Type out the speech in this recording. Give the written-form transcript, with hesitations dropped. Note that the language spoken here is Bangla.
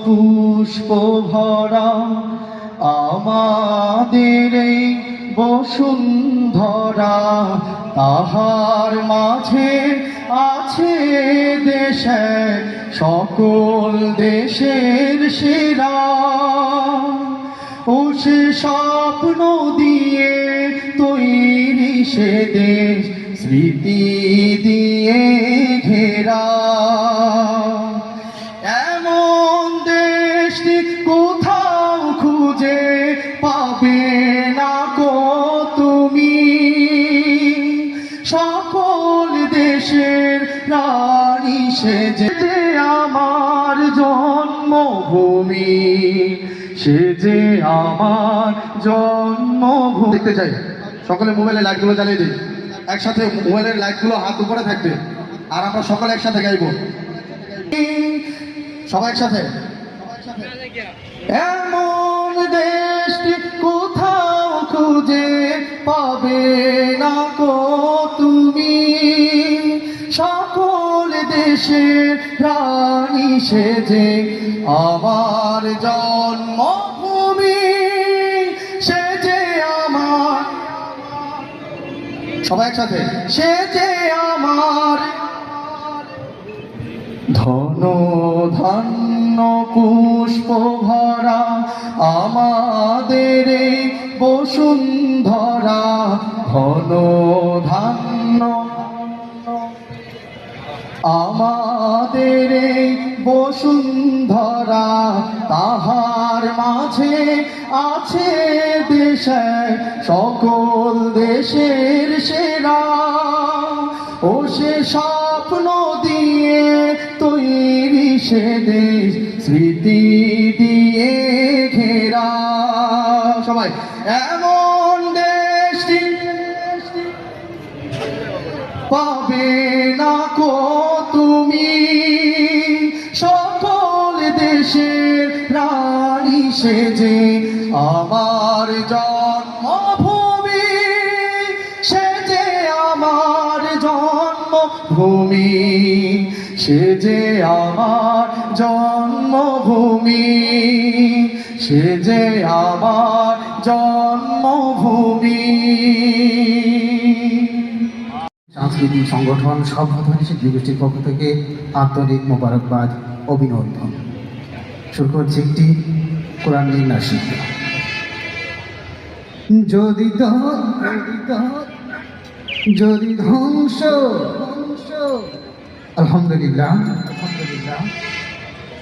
পুষ্প ভরা আমাদের এই বসুন্ধরা, তাহার মাঝে আছে দেশে সকল দেশের সেরা। ও সে স্বপ্ন দিয়ে তৈরি সে দেশ, স্মৃতি দিয়ে ঘেরা। এমন দেশটি কোথাও খুঁজে পাবে না কো তুমি, সকল দেশের রানী সেজে আমার জন্মভূমি, সে যে আমার জন্মভূমি। দেখতে চাই সকলে মোবাইলের লাইটগুলো জ্বালিয়ে দিই, একসাথে মোবাইলের লাইটগুলো হাত উপরে থাকবে, আর আমরা সকলে একসাথে গাইব, সবাই একসাথে। এমন দেশটি কোথাও খুঁজে পাবে না কো তুমি, সকল দেশের রানী সেজে আমার জন্মভূমি, সে যে আমার, সবাই একসাথে, সে যে আমার ধন ধান্য পুষ্প ভরা আমাদের এই বসুন্ধরা। ধন ধান্য আমাদের এই বসুন্ধরা, তাহার মাঝে আছে দেশে সকল দেশের সেরা। ও সে স্বপ্ন দিয়ে তৈরি সে দেশ, স্মৃতি দিয়ে ঘেরা। সবাই এমন দেশটি পাবে না কো তুমি, সকল দেশের রানী সেজে আমার জন্মভূমি, সে যে আমার জন্মভূমি, সে যে আমার জন্মভূমি, সে যে আমার জন্মভূমি। সাংস্কৃতিক সংগঠন সর্বধনী শিল্পী গোষ্ঠীর পক্ষ থেকে আন্তরিক মোবারকবাদ, অভিনন্দন। শুরু করছি একটি কোরআন নাশিদ। যদি ধ্বংস, আলহামদুলিল্লাহ।